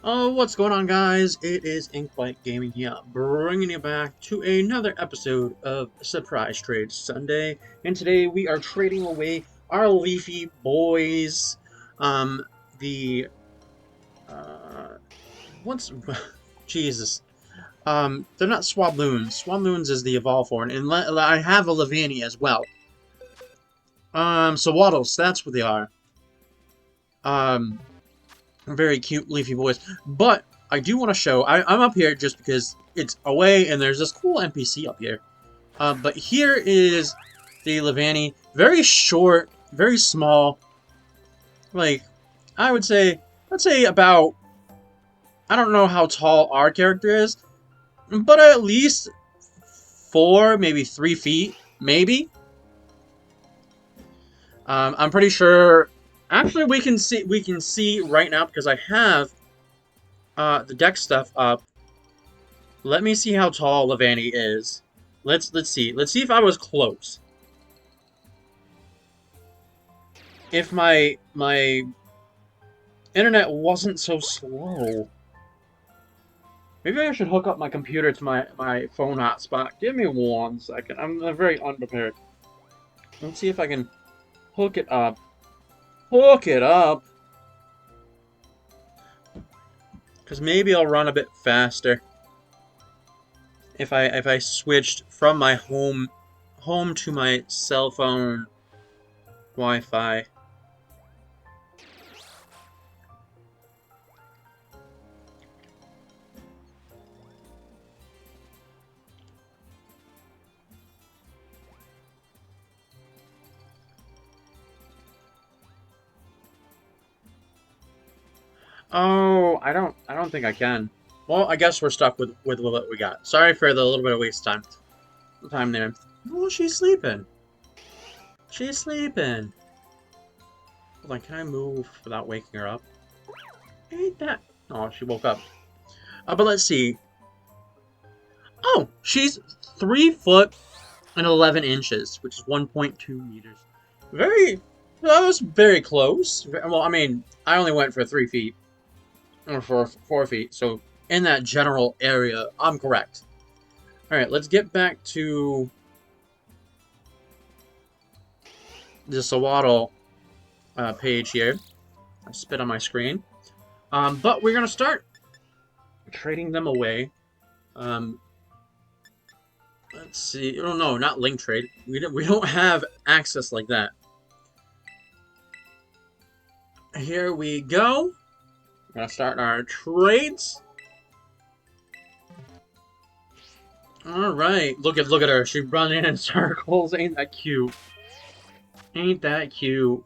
Oh, what's going on, guys? It is Inkwhite Gaming here, bringing you back to another episode of Surprise Trade Sunday. And today we are trading away our leafy boys. Um, the what's Jesus? They're not Swabloons. Swabloons is the evolved form, and I have a Levani as well. Sewaddles, that's what they are. Um, Very cute leafy boys. But I do want to show, I'm up here just because it's away and there's this cool NPC up here. But here is the Levani. Very short, very small. Like, let's say about, I don't know how tall our character is, but at least 4, maybe 3 feet, maybe. I'm pretty sure. Actually, we can see right now because I have the deck stuff up. Let me see how tall Levani is. Let's see. Let's see if I was close. If my internet wasn't so slow. Maybe I should hook up my computer to my phone hotspot. Give me 1 second. I'm very unprepared. Let's see if I can hook it up. Hook it up! Because maybe I'll run a bit faster if I switched from my home to my cell phone Wi-Fi. Oh, I don't think I can. Well, I guess we're stuck with what we got. Sorry for the little bit of waste time there. Oh, she's sleeping. She's sleeping. Hold on, can I move without waking her up? Ain't that? Oh, she woke up. But let's see. Oh, she's 3 foot and 11 inches, which is 1.2 meters. That was very close. Well, I mean, I only went for 3 feet. Or for 4 feet, so in that general area, I'm correct. Alright, let's get back to the Sewaddle page here. I spit on my screen. But we're gonna start trading them away. Let's see. Oh no, not link trade. We don't have access like that. Here we go. We're gonna start our trades. Alright, look at her. She's running in circles. Ain't that cute? Ain't that cute?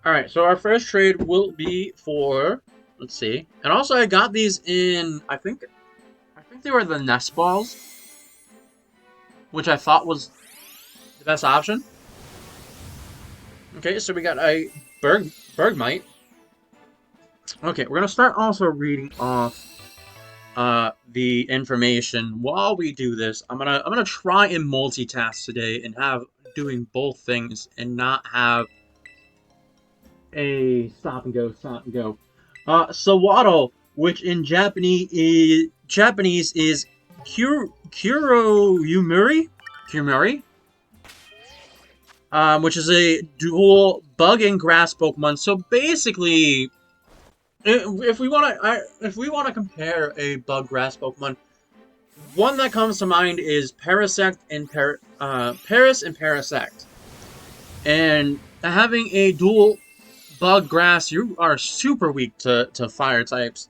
Alright, so our first trade will be for, let's see. And also I got these in, I think they were the nest balls, which I thought was the best option. Okay, so we got a Bergmite. Okay, we're gonna start also reading off the information while we do this. I'm gonna try and multitask today and have doing both things and not have a stop and go. Sewaddle, which in Japanese is Kuromuri, which is a dual bug and grass Pokemon. So basically, if we want to compare a bug grass Pokemon, one that comes to mind is Parasect and Paris and Parasect. And having a dual bug grass, you are super weak to fire types.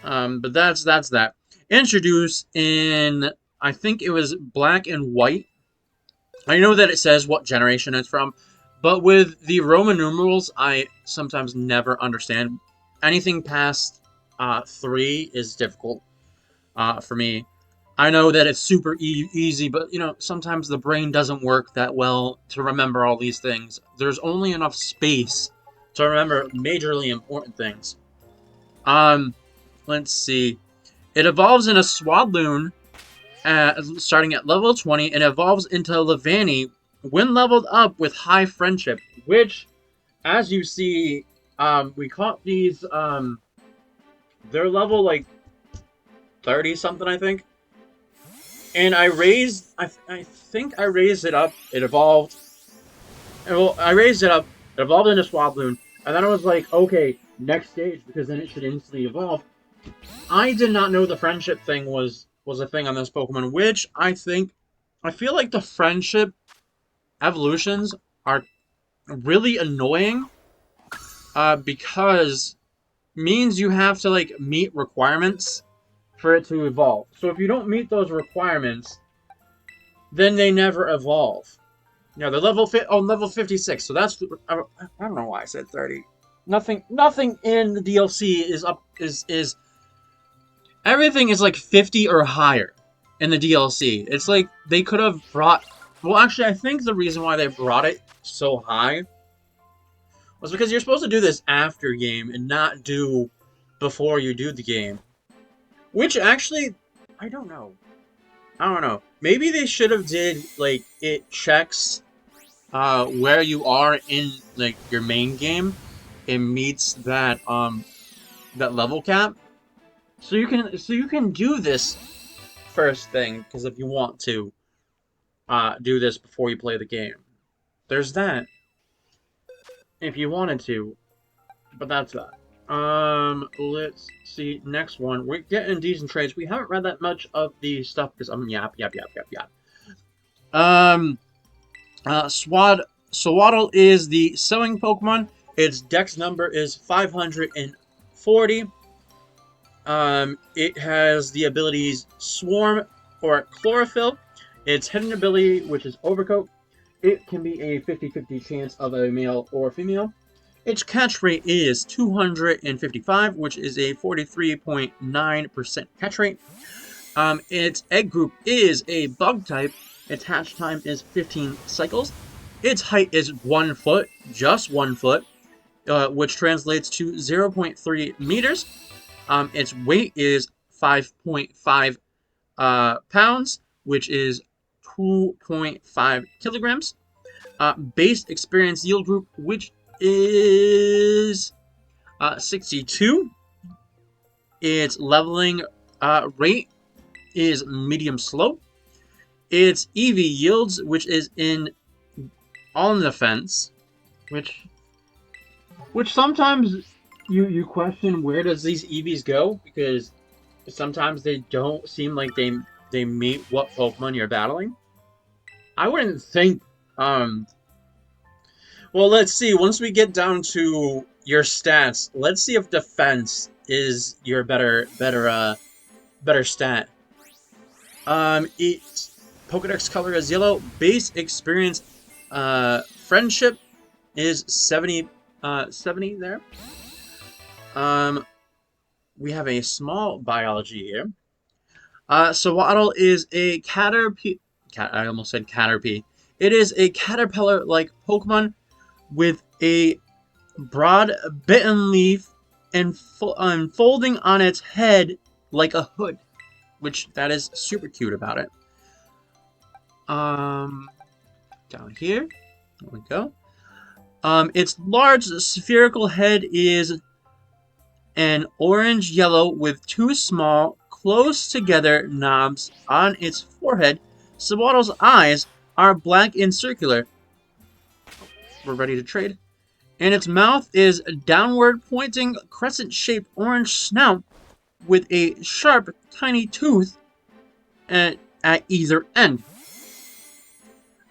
But that's that. Introduced in, I think it was black and white. I know that it says what generation it's from. But with the Roman numerals, I sometimes never understand. Anything past 3 is difficult for me. I know that it's super easy, but, you know, sometimes the brain doesn't work that well to remember all these things. There's only enough space to remember majorly important things. Let's see. It evolves in a Swabloon starting at level 20 and evolves into Levani when leveled up with high friendship, which, as you see We caught these, they're level, like, 30 something, I think. And I think I raised it up. It evolved. Well, I raised it up. It evolved into Swabloon. And then I was like, okay, next stage, because then it should instantly evolve. I did not know the friendship thing was a thing on this Pokemon, which I feel like the friendship evolutions are really annoying, because means you have to like meet requirements for it to evolve. So if you don't meet those requirements, then they never evolve. Yeah, they're level 56. So that's I don't know why I said 30. Nothing in the DLC is up is everything is like 50 or higher in the DLC. It's like they could have brought. Well, actually, I think the reason why they brought it so high was because you're supposed to do this after game and not do before you do the game. Which actually, I don't know. I don't know. Maybe they should have did like it checks where you are in like your main game. It meets that level cap, so you can do this first thing because if you want to do this before you play the game, there's that if you wanted to, but that's that. Let's see. Next one. We're getting decent trades. We haven't read that much of the stuff because I'm yap. Um, Sewaddle is the sewing Pokemon. Its Dex number is 540. It has the abilities Swarm or Chlorophyll. Its hidden ability, which is Overcoat. It can be a 50-50 chance of a male or female. Its catch rate is 255, which is a 43.9% catch rate. Its egg group is a bug type. Its hatch time is 15 cycles. Its height is 1 foot, just 1 foot, which translates to 0.3 meters. Its weight is 5.5 pounds, which is 2.5 kilograms. Base experience yield group, which is 62. Its leveling rate is medium slow. Its EV yields, which is on the fence, which sometimes you question where does these EVs go, because sometimes they don't seem like they meet what Pokemon you're battling. I wouldn't think well, let's see. Once we get down to your stats, let's see if defense is your better stat. Its Pokedex color is yellow. Base experience, friendship is 70 there. We have a small biology here. Sewaddle is a Caterpie. I almost said Caterpie. It is a caterpillar-like Pokemon with a broad bitten leaf and unfolding on its head like a hood, which that is super cute about it. Down here, there we go. Its large spherical head is an orange-yellow with two small, close-together knobs on its forehead. Sewaddle's eyes are black and circular. We're ready to trade. And its mouth is a downward-pointing, crescent-shaped orange snout with a sharp, tiny tooth at either end.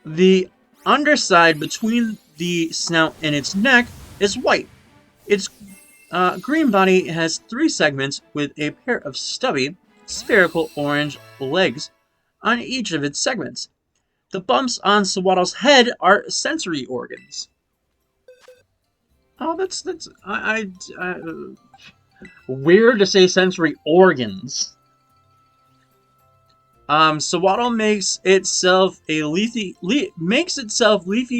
The underside between the snout and its neck is white. Its green body has 3 segments with a pair of stubby, spherical orange legs on each of its segments. The bumps on Sewaddle's head are sensory organs. Oh, that's weird to say sensory organs. Sewaddle makes itself leafy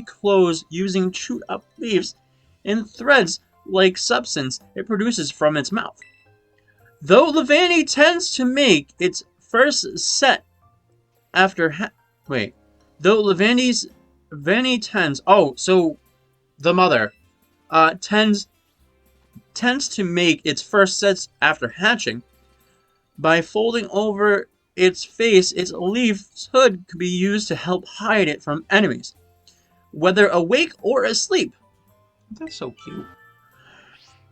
clothes using chewed up leaves and threads like substance it produces from its mouth. Though Levani tends to make its first set after though Levani tends, oh, so the mother tends tends to make its first sets after hatching. By folding over its face, its leaf's hood could be used to help hide it from enemies, whether awake or asleep. That's so cute.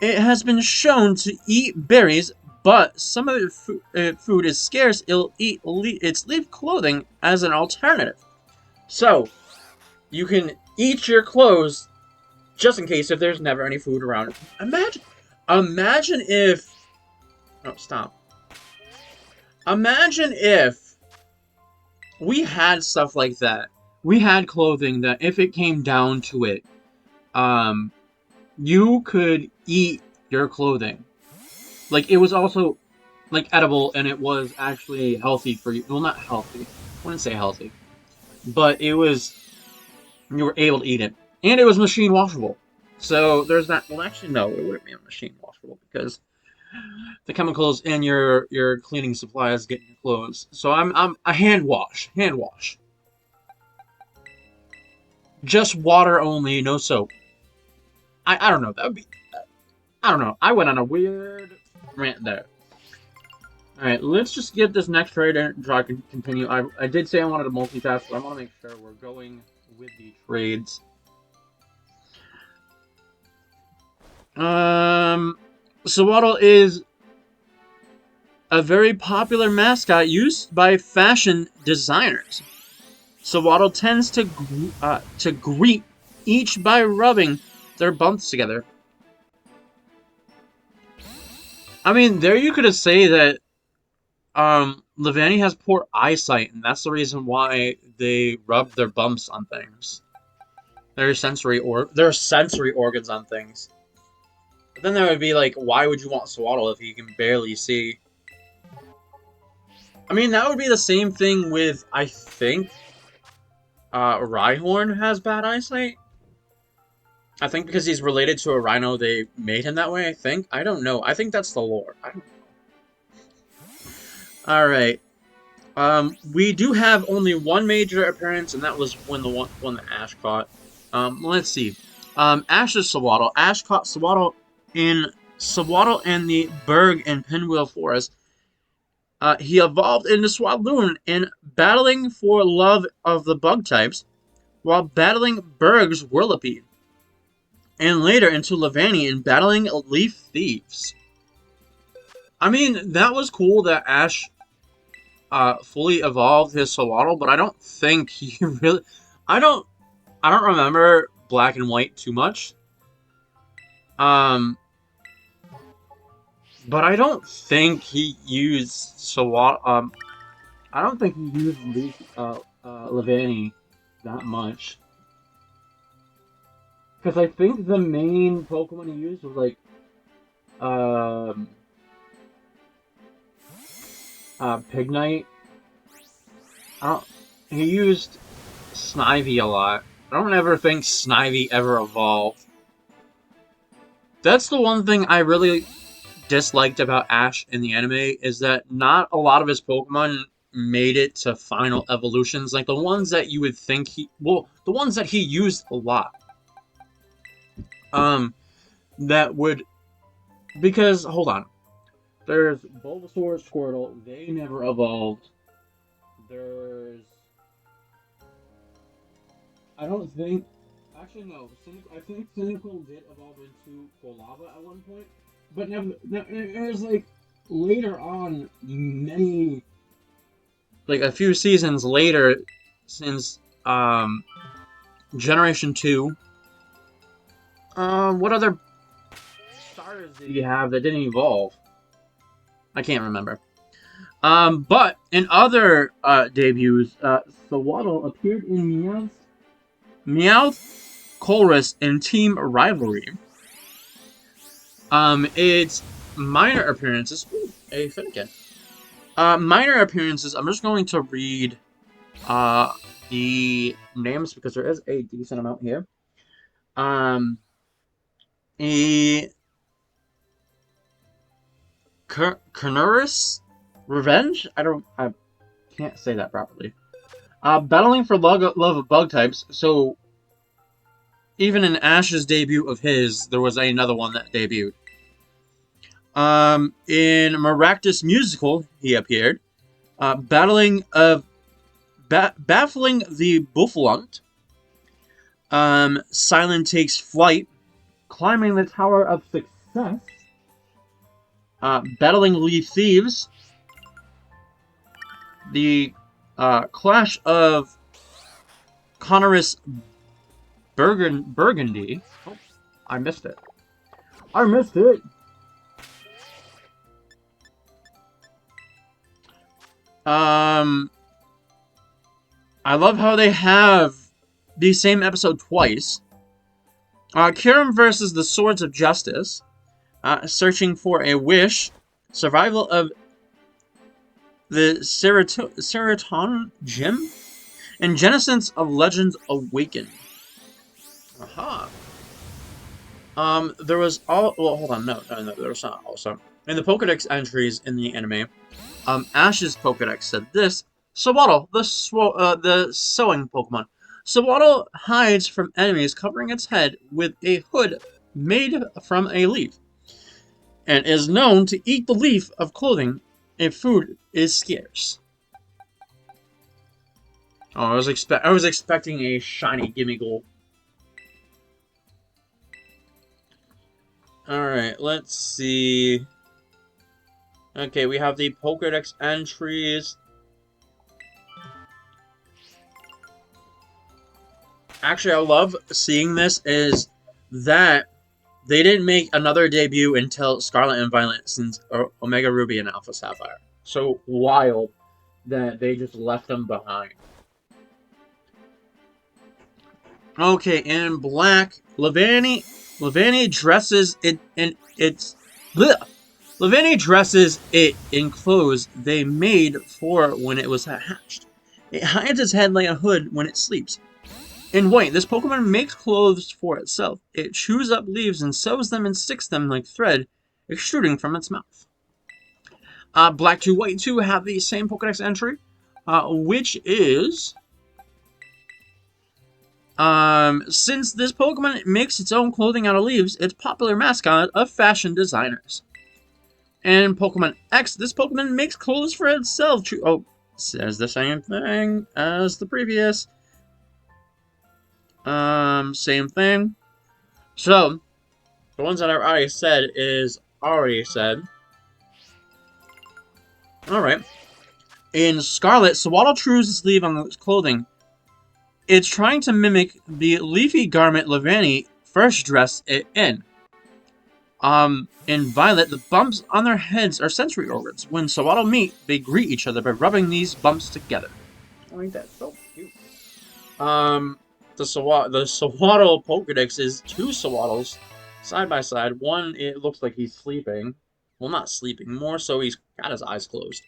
It has been shown to eat berries, but some of its food is scarce. It'll eat its leaf clothing as an alternative. So, you can eat your clothes just in case if there's never any food around. Imagine if... Oh, stop. Imagine if we had stuff like that. We had clothing that if it came down to it, you could eat your clothing. Like, it was also, like, edible, and it was actually healthy for you. Well, not healthy. I wouldn't say healthy. But it was... You were able to eat it. And it was machine washable. So, there's that... Well, actually, no. It wouldn't be machine washable, because the chemicals in your cleaning supplies get in your clothes. So, I'm a hand wash. Hand wash. Just water only, no soap. I don't know. That would be... I don't know. I went on a weird rant there. Alright, let's just get this next trade and try to continue. I did say I wanted to multitask, but I want to make sure we're going with the trades. Sewaddle is a very popular mascot used by fashion designers. Sewaddle tends to greet each by rubbing their bumps together. I mean, there you could say that Levani has poor eyesight, and that's the reason why they rub their bumps on things. Their sensory organs on things. But then there would be like, why would you want Sewaddle if he can barely see? I mean, that would be the same thing with, I think, Rhyhorn has bad eyesight. I think because he's related to a rhino, they made him that way, I think. I don't know. I think that's the lore. I don't know. Alright. We do have only one major appearance, and that was when the one that Ash caught. Let's see. Ash's Sewaddle. Ash caught Sewaddle in Sewaddle and the Berg and Pinwheel Forest. He evolved into Swadloon in battling for love of the bug types, while battling Berg's Whirlipede. And later into Levani in battling Leaf Thieves. I mean, that was cool that Ash fully evolved his Sewaddle, but I don't think he really... I don't remember Black and White too much. But I don't think he used Sewaddle... I don't think he used Levani that much. Because I think the main Pokemon he used was like, Pignite. He used Snivy a lot. I don't ever think Snivy ever evolved. That's the one thing I really disliked about Ash in the anime, is that not a lot of his Pokemon made it to final evolutions. Like the ones that you would think the ones that he used a lot. That would... Because, hold on. There's Bulbasaur, Squirtle, they never evolved. There's... I don't think... Actually, no. I think Cynical did evolve into Quilava at one point. But never... It was, like, later on, many... Like, a few seasons later, since, Generation 2... what other starters did you have that didn't evolve? I can't remember. But in other debuts, Sewaddle appeared in Meowth, Colress, and Team Rivalry. Its minor appearances... Ooh, a Finnegan. Minor appearances, I'm just going to read the names because there is a decent amount here. Carnurus Revenge? I can't say that properly. Battling for love of bug types, so even in Ash's debut of his, there was another one that debuted. In Maractus Musical, he appeared, baffling the Bufflunt. Silent takes flight, climbing the Tower of Success, battling Leaf Thieves, the Clash of Connorus Burgundy. Oh, I missed it. I missed it. I love how they have the same episode twice. Kirim versus the Swords of Justice. Searching for a wish. Survival of the Serotonin Gem. And Genesis of Legends Awakened. Aha. There was all. Well, hold on. No, there was not also. In the Pokedex entries in the anime, Ash's Pokedex said this: Sewaddle, the sewing Pokemon. Sewaddle hides from enemies, covering its head with a hood made from a leaf, and is known to eat the leaf of clothing if food is scarce. Oh, I was expecting a shiny Gimmighoul. Alright, let's see. Okay, we have the Pokedex entries. Actually, I love seeing this is that they didn't make another debut until Scarlet and Violet since Omega Ruby and Alpha Sapphire. So wild that they just left them behind. Okay, in Black, Leavanny dresses it in its. Bleh. Leavanny dresses it in clothes they made for when it was hatched. It hides its head like a hood when it sleeps. In White, this Pokemon makes clothes for itself. It chews up leaves and sews them and sticks them like thread, extruding from its mouth. Black 2, White 2 have the same Pokedex entry, which is... since this Pokemon makes its own clothing out of leaves, it's popular mascot of fashion designers. And Pokemon X, this Pokemon makes clothes for itself. Oh, says the same thing as the previous. Same thing. So, the ones that I already said is already said. Alright. In Scarlet, Sewaddle chews its leaf on its clothing. It's trying to mimic the leafy garment Leavanny first dressed it in. In Violet, the bumps on their heads are sensory organs. When Sewaddle meet, they greet each other by rubbing these bumps together. I think that's so cute. The Sewaddle Pokedex is two Sewaddles side by side. One, it looks like he's sleeping. Well, not sleeping. More so, he's got his eyes closed.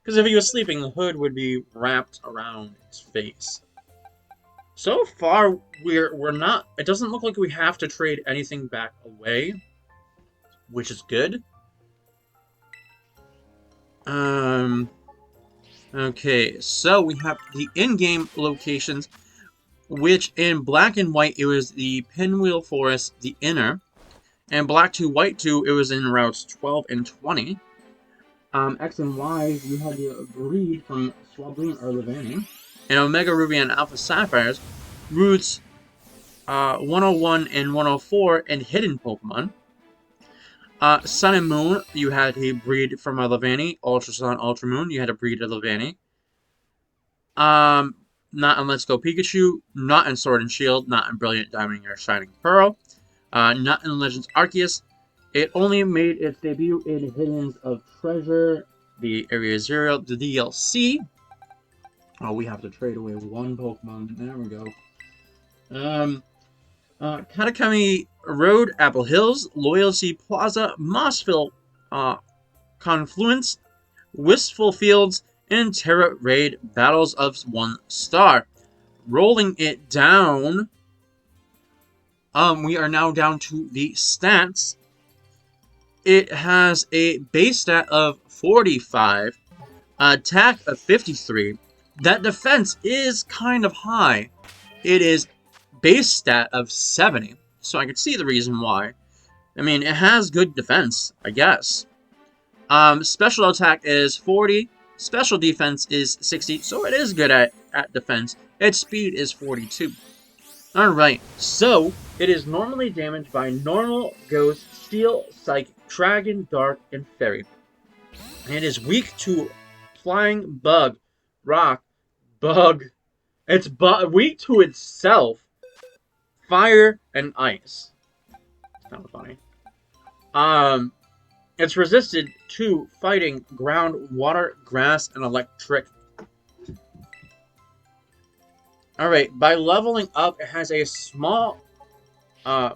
Because if he was sleeping, the hood would be wrapped around his face. So far, we're not... It doesn't look like we have to trade anything back away, which is good. Okay, so we have the in-game locations, which in Black and White, it was the Pinwheel Forest, the Inner. And Black 2, White 2, it was in routes 12 and 20. X and Y, you had to breed from Swablu or Leavanny. And Omega Ruby and Alpha Sapphires, routes 101 and 104, and hidden Pokemon. Sun and Moon, you had to breed from a Leavanny. Ultra Sun, Ultra Moon, you had to breed a Leavanny. Not in Let's Go Pikachu, not in Sword and Shield, not in Brilliant Diamond or Shining Pearl, not in Legends Arceus. It only made its debut in Hiddens of Treasure, the Area Zero, the DLC. Oh, we have to trade away one Pokemon. There we go. Katakami Road, Apple Hills, Loyalty Plaza, Mossville Confluence, Wistful Fields, and Terra Raid Battles of 1 Star. Rolling it down, we are now down to the stats. It has a base stat of 45, attack of 53. That defense is kind of high. It is base stat of 70, so I can see the reason why. I mean, it has good defense, I guess. Special attack is 40. Special defense is 60, so it is good at defense. Its speed is 42. Alright, so it is normally damaged by normal, ghost, steel, psychic, dragon, dark, and fairy. And it is weak to flying, bug, rock, bug. It's weak to itself, fire, and ice. It's kind of funny. It's resisted to fighting, ground, water, grass, and electric. Alright, by leveling up, it has a small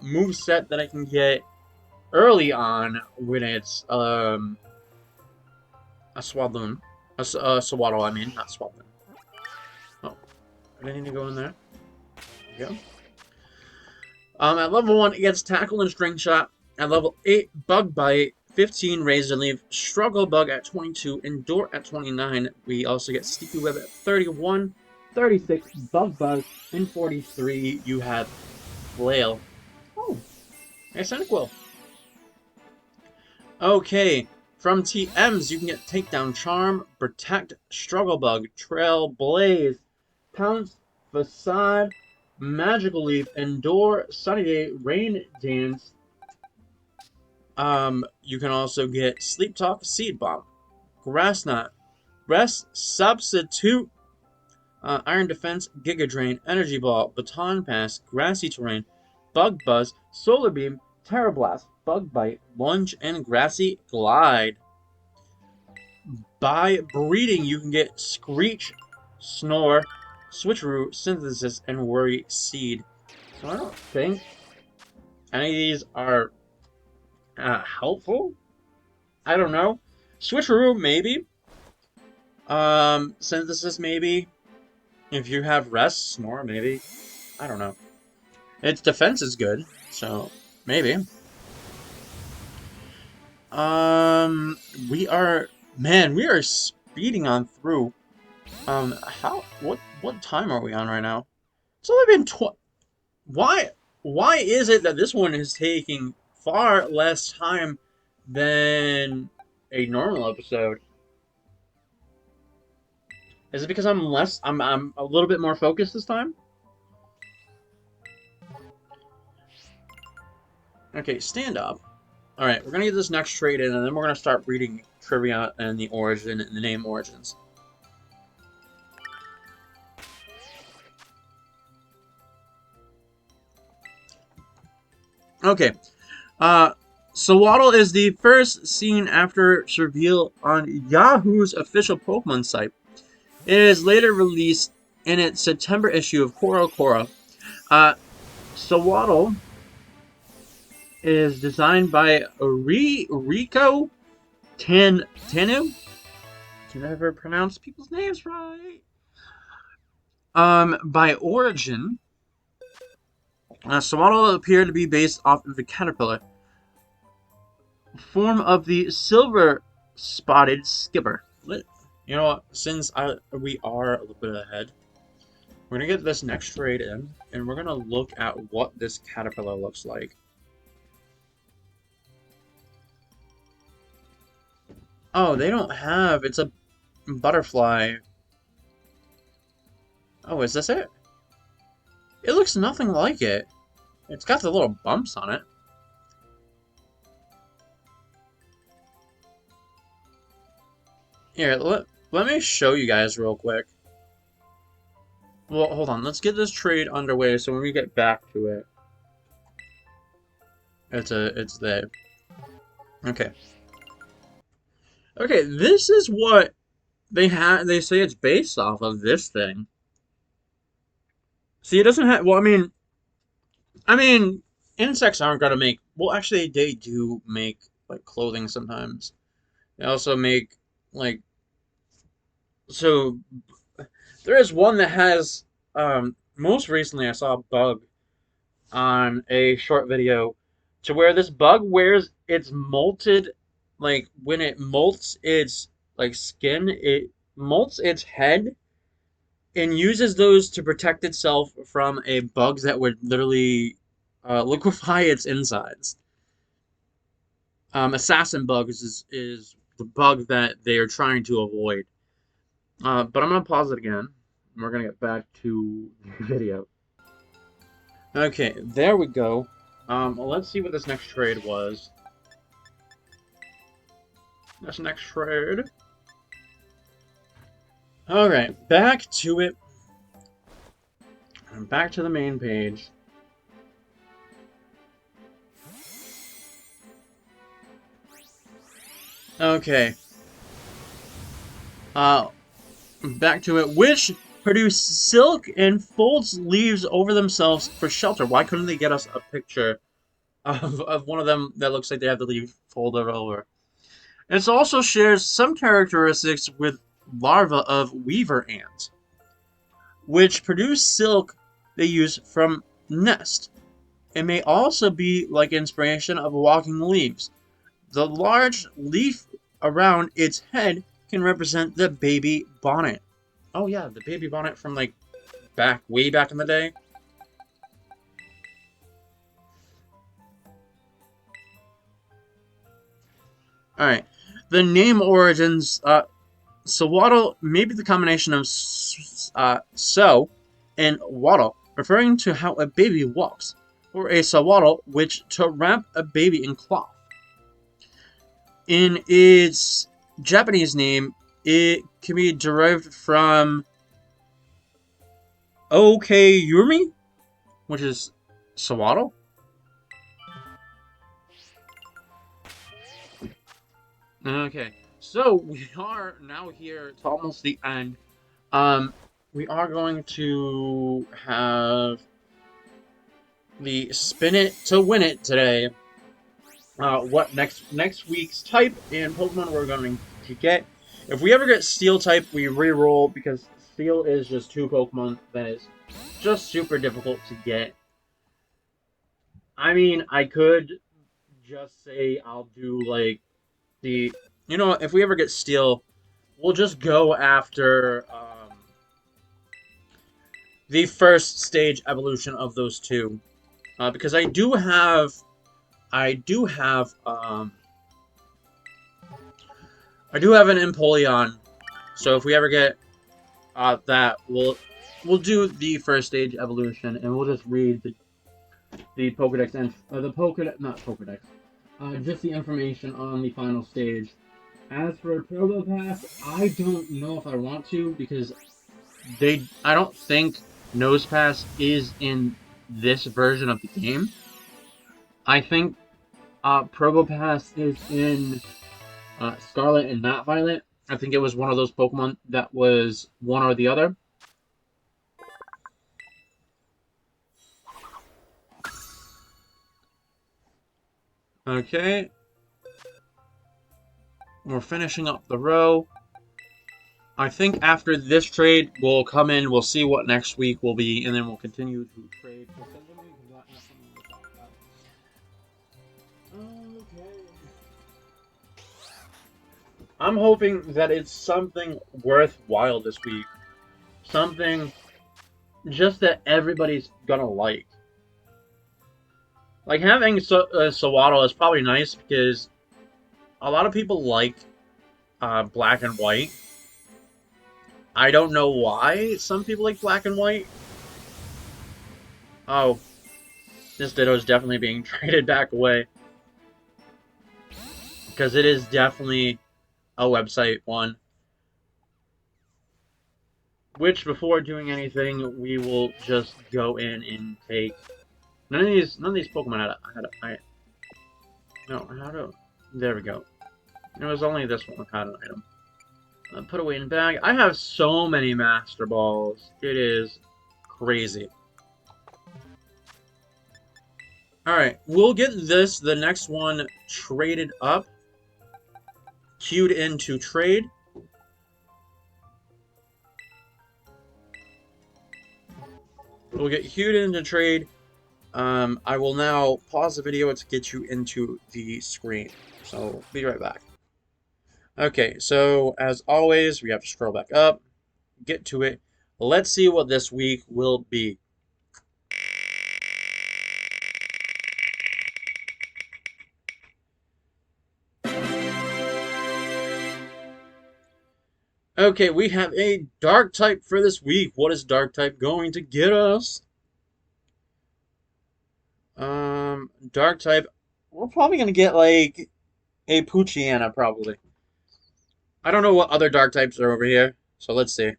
move set that I can get early on when it's a Swaddle. A Sewaddle, I mean, not Swaddle. Oh, I need to go in there. There you go. At level 1, it gets Tackle and String Shot. At level 8, Bug Bite. 15, Razor Leaf. Struggle Bug at 22. Endure at 29. We also get Sticky Web at 31. 36, Bug Buzz. And 43, you have Flail. Oh, nice Quill. Okay, from TMs, you can get Takedown Charm, Protect, Struggle Bug, Trail, Blaze, Pounce, Facade, Magical Leaf, Endure, Sunny Day, Rain Dance. You can also get Sleep Talk, Seed Bomb, Grass Knot, Rest, Substitute, Iron Defense, Giga Drain, Energy Ball, Baton Pass, Grassy Terrain, Bug Buzz, Solar Beam, Terra Blast, Bug Bite, Lunge, and Grassy Glide. By breeding, you can get Screech, Snore, Switcheroo, Synthesis, and Worry Seed. So I don't think any of these are helpful. I don't know. Switcheroo, maybe. Synthesis, maybe. If you have Rest, Snore, maybe. I don't know. Its defense is good, so maybe. We are speeding on through. What time are we on right now? It's only been why is it that this one is taking far less time than a normal episode? Is it because I'm a little bit more focused this time? Okay, stand up. Alright, we're gonna get this next trade in, and then we're gonna start reading trivia and the origin and the name origins. Okay. Sewaddle is the first seen after its reveal on Yahoo's official Pokemon site. It is later released in its September issue of Cora. Sewaddle is designed by Rico Tanu. Can I ever pronounce people's names right? By origin, Sewaddle appeared to be based off of the caterpillar form of the silver-spotted skipper. You know what? Since we are a little bit ahead, we're gonna get this next trade in, and we're gonna look at what this caterpillar looks like. Oh, they don't have. It's a butterfly. Oh, is this it? It looks nothing like it. It's got the little bumps on it. Here, let me show you guys real quick. Well, hold on. Let's get this trade underway so when we get back to it, it's there. Okay. Okay, this is what they say it's based off of, this thing. See, it doesn't have, well, I mean, insects aren't gonna make, well, actually, they do make, like, clothing sometimes. They also make, like, so, there is one that has, most recently I saw a bug on a short video to where this bug wears its molted, like, when it molts its, like, skin, it molts its head and uses those to protect itself from a bug that would literally liquefy its insides. assassin bugs is the bug that they are trying to avoid. But I'm gonna pause it again. And we're gonna get back to the video. Okay, there we go. Well, let's see what this next trade was. This next trade. Alright, back to it. Back to the main page. Okay. Back to it. Which produce silk and folds leaves over themselves for shelter? Why couldn't they get us a picture of one of them that looks like they have the leaf folded over? It also shares some characteristics with larvae of weaver ants, which produce silk they use from nest. It may also be like inspiration of walking leaves. The large leaf around its head can represent the baby bonnet. Oh yeah, the baby bonnet from like way back in the day. Alright. The name origins, Sewaddle may be the combination of sew and waddle, referring to how a baby walks, or a sewaddle, which to wrap a baby in cloth. In its Japanese name, it can be derived from Okayumi, which is sewaddle. Okay, so we are now here to almost the end. We are going to have the spin it to win it today. What next week's type and Pokemon we're going to get. If we ever get Steel type, we re-roll because Steel is just 2 Pokemon that is just super difficult to get. I mean, I could just say I'll do like if we ever get Steel, we'll just go after the first stage evolution of those 2, because I do have an Empoleon, so if we ever get that, we'll do the first stage evolution, and we'll just read the Pokedex and just the information on the final stage. As for Probopass, I don't know if I want to because I don't think Nosepass is in this version of the game. I think Probopass is in Scarlet and not Violet. I think it was one of those Pokemon that was one or the other. Okay. We're finishing up the row. I think after this trade, we'll come in, we'll see what next week will be, and then we'll continue to trade. Okay. I'm hoping that it's something worthwhile this week. Something just that everybody's gonna like. Like, having Sewaddle is probably nice because a lot of people like black and white. I don't know why some people like black and white. Oh, this Ditto is definitely being traded back away. Because it is definitely a website one. Which, before doing anything, we will just go in and take. None of these Pokemon there we go. It was only this one had an item. Put away in bag. I have so many Master Balls. It is crazy. Alright, we'll get the next one, traded up. Queued into trade. We'll get queued into trade. I will now pause the video to get you into the screen. So, be right back. Okay, so as always, we have to scroll back up, get to it. Let's see what this week will be. Okay, we have a dark type for this week. What is dark type going to get us? Dark type. We're probably gonna get like a Poochyena, probably. I don't know what other dark types are over here, so let's see.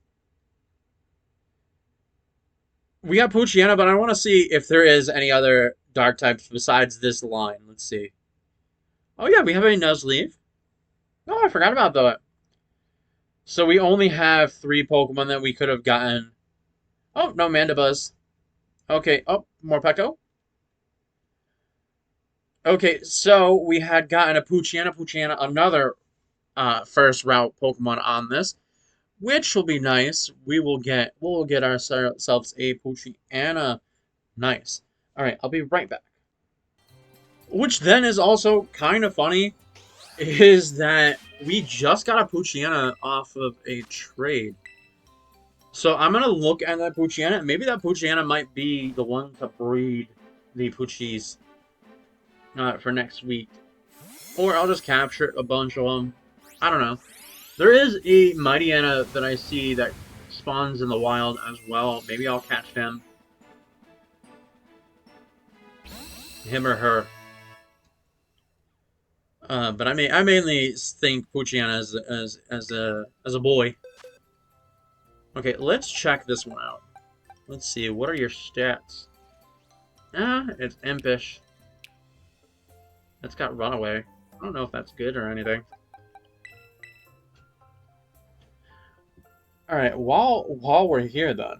We got Poochyena, but I want to see if there is any other dark types besides this line. Let's see. Oh yeah, we have a Nuzleaf. Oh, I forgot about that. So we only have 3 Pokemon that we could have gotten. Oh, no Mandibuzz. Okay, oh, more Peko. Okay, so we had gotten a Poochyena, another first route Pokemon on this, which will be nice. We'll get ourselves a Poochyena. Nice. All right, I'll be right back. Which then is also kind of funny, is that we just got a Poochyena off of a trade. So I'm gonna look at that Poochyena. Maybe that Poochyena might be the one to breed the Poochies for next week. Or I'll just capture a bunch of them. I don't know. There is a Mightyena that I see that spawns in the wild as well. Maybe I'll catch him. Him or her. But I mainly think Poochyena as a boy. Okay, let's check this one out. Let's see, what are your stats? It's impish. It's got runaway. I don't know if that's good or anything. Alright, while we're here then.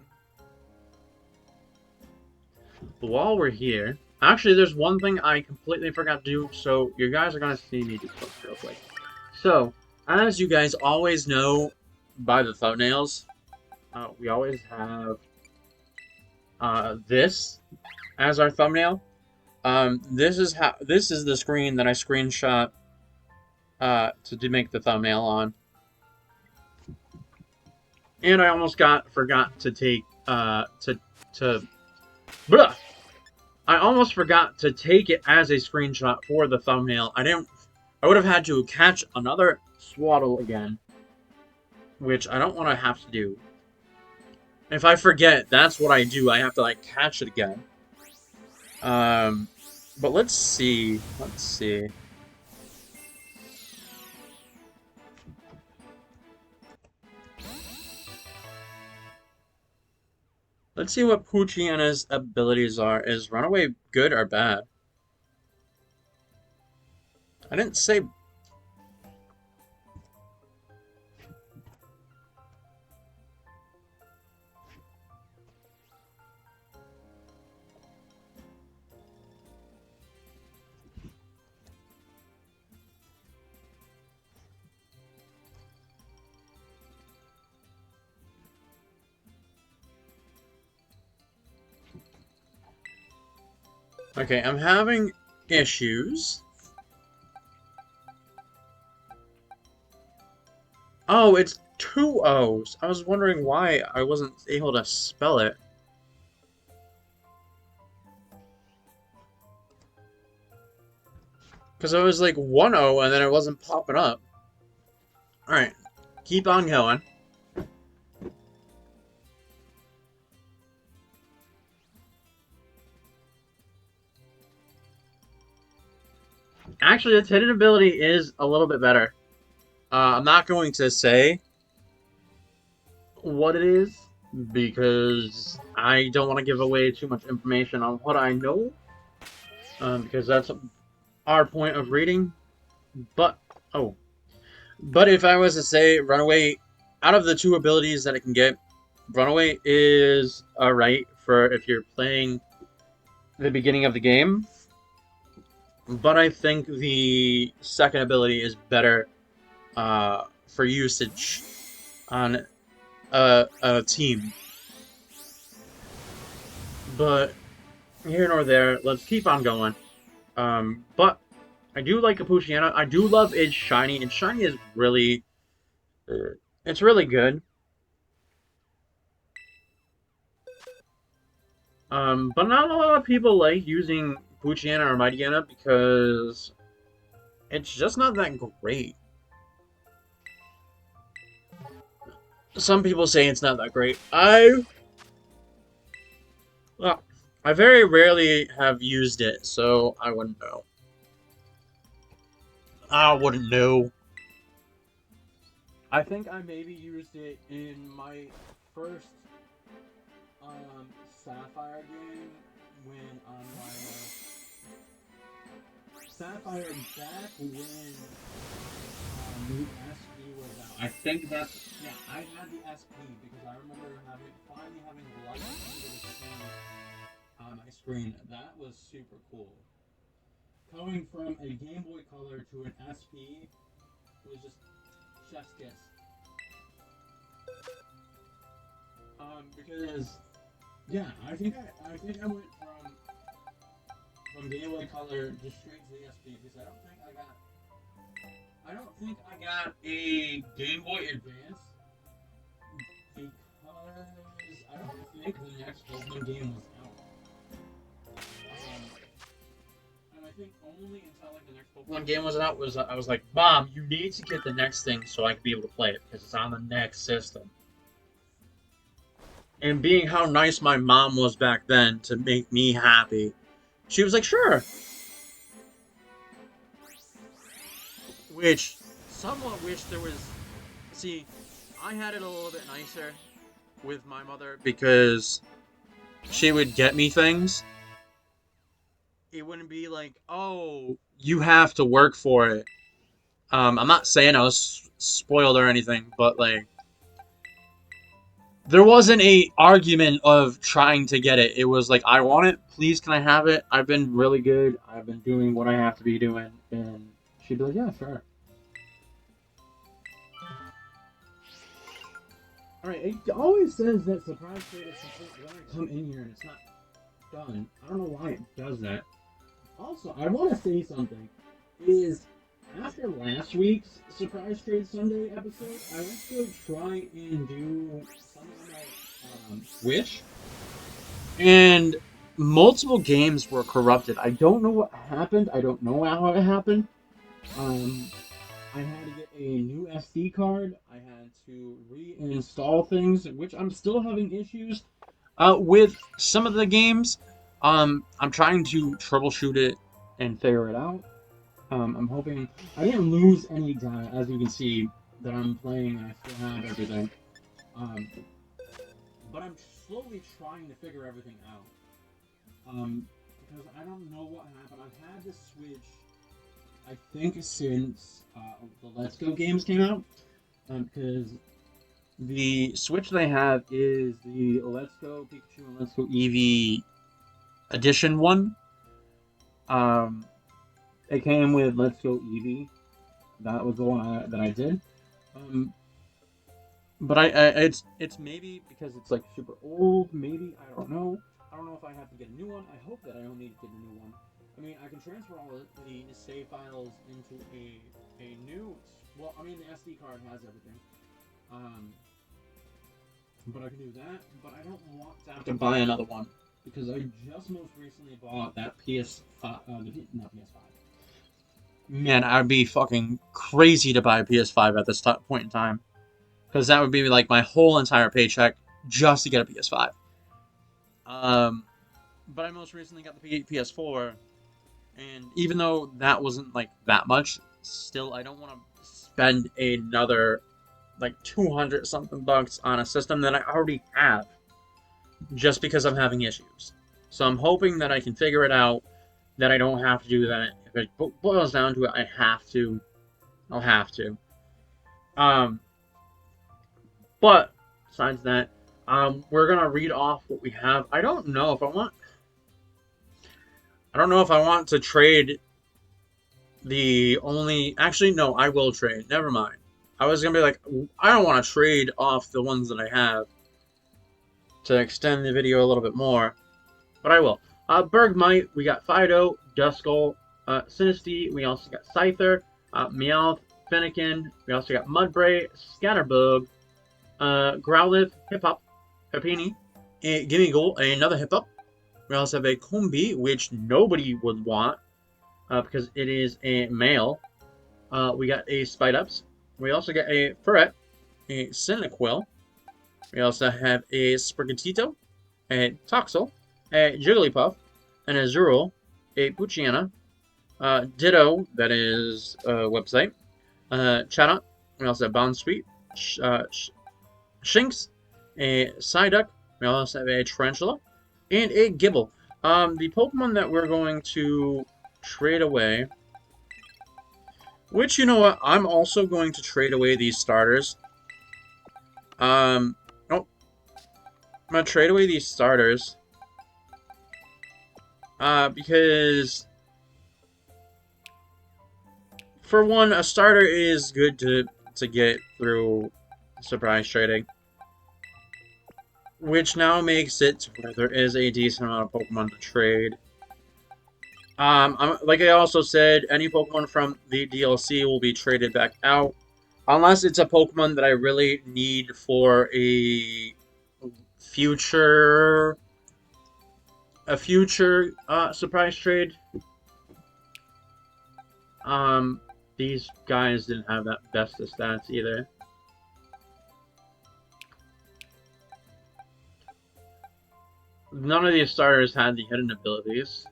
While we're here, actually there's one thing I completely forgot to do, so you guys are gonna see me do this real quick. So, as you guys always know by the thumbnails, we always have this as our thumbnail. This is the screen that I screenshot to make the thumbnail on. And I almost forgot to take blah! I almost forgot to take it as a screenshot for the thumbnail. I would have had to catch another Sewaddle again, which I don't want to have to do. If I forget, that's what I do. I have to like catch it again. But let's see. Let's see. Let's see what Poochyena's abilities are. Is Runaway good or bad? I didn't say. Okay, I'm having issues. Oh, it's 2 O's. I was wondering why I wasn't able to spell it. Because it was like 1 O and then it wasn't popping up. Alright, keep on going. Actually, its hidden ability is a little bit better. I'm not going to say what it is because I don't want to give away too much information on what I know. Because that's our point of reading. But, oh. But if I was to say Runaway, out of the 2 abilities that it can get, Runaway is alright for if you're playing the beginning of the game. But I think the second ability is better for usage on a team. But here nor there, let's keep on going. But I do like a Poochyena. I do love its shiny. Its shiny is really, it's really good. But not a lot of people like using Poochyena or Mightyena because it's just not that great. Some people say it's not that great. Well, I very rarely have used it, so I wouldn't know. I wouldn't know. I think I maybe used it in my first Sapphire game when on my Sapphire back when the SP was out. I think that's yeah. I had the SP because I remember finally having light under the skin on my screen. That was super cool. Going from a Game Boy Color to an SP was just chef's kiss. Because yeah, I think I went from Game Boy Color just straight to the SP because I don't think I got a Game Boy Advance because I don't think the next Pokemon game was out. And I think only until like the next Pokemon game was out was I was like, Mom, you need to get the next thing so I can be able to play it because it's on the next system. And being how nice my mom was back then to make me happy, she was like, sure. Which, somewhat wish there was. See, I had it a little bit nicer with my mother because she would get me things. It wouldn't be like, oh, you have to work for it. I'm not saying I was spoiled or anything, but like, there wasn't a argument of trying to get it. It was like, I want it. Please, can I have it? I've been really good. I've been doing what I have to be doing, and she'd be like, yeah, sure. All right. It always says that surprise trade is complete when I come in here and it's not done. I don't know why it does that. Also, I want to say something. Is after last week's Surprise Trade Sunday episode, I went to try and do something like Switch, and multiple games were corrupted. I don't know what happened. I don't know how it happened. Um, I had to get a new SD card. I had to reinstall things, which I'm still having issues with some of the games. I'm trying to troubleshoot it and figure it out. I'm hoping I didn't lose any data, as you can see that I'm playing and I still have everything. Um, but I'm slowly trying to figure everything out. Because I don't know what happened. I've had this Switch, I think, since the Let's Go games came out. Because the Switch they have is the Let's Go Pikachu and Let's Go Eevee Edition 1. Um, it came with Let's Go Eevee. That was the one that I did. Um, but it's maybe because it's like super old. Maybe I don't know. I don't know if I have to get a new one. I hope that I don't need to get a new one. I mean, I can transfer all the save files into a new. Well, I mean, the SD card has everything. Um, but I can do that. But I don't want to have to buy another one because I just most recently bought that PS5. Not PS5. Man, I'd be fucking crazy to buy a PS5 at this point in time. Because that would be like my whole entire paycheck just to get a PS5. Um, but I most recently got the PS4, and even though that wasn't like that much, still I don't want to spend another like 200 something bucks on a system that I already have just because I'm having issues. So I'm hoping that I can figure it out, that I don't have to do that. If it boils down to it, I have to. I'll have to. Um, but besides that, we're gonna read off what we have. I don't know if I want. I don't know if I want to trade the only. Actually, no, I will trade. Never mind. I was gonna be like, I don't want to trade off the ones that I have to extend the video a little bit more, but I will. Bergmite, we got Fido, Duskull, Sinistea, we also got Scyther, Meowth, Fennekin, we also got Mudbray, Scatterbug, Growlithe, Hip-Hop, Happiny, Gimmighoul, another Hip-Hop. We also have a Combee, which nobody would want, because it is a male. We got a Spidups. We also got a Furret, a Cyndaquil, We also have a Sprigatito, a Toxel, a Jigglypuff, an Azurill, a Poochyena, Ditto, that is a website, Chatot, we also have Bounsweet, Shinx, a Psyduck, we also have a Tarantula, and a Gibble. The Pokemon that we're going to trade away, which, you know what, I'm also going to trade away these starters. Oh, I'm going to trade away these starters, because, for one, a starter is good to get through surprise trading, which now makes it to where there is a decent amount of Pokemon to trade. Like I also said, any Pokemon from the DLC will be traded back out, unless it's a Pokemon that I really need for future, a future surprise trade. These guys didn't have that best of stats either. None of these starters had the hidden abilities.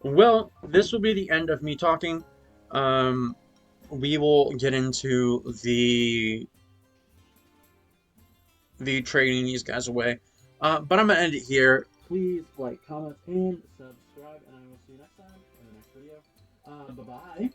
Well, this will be the end of me talking. We will get into the trading these guys away. But I'm gonna end it here. Please like, comment, and subscribe, and I will see you next time in the next video. Bye-bye.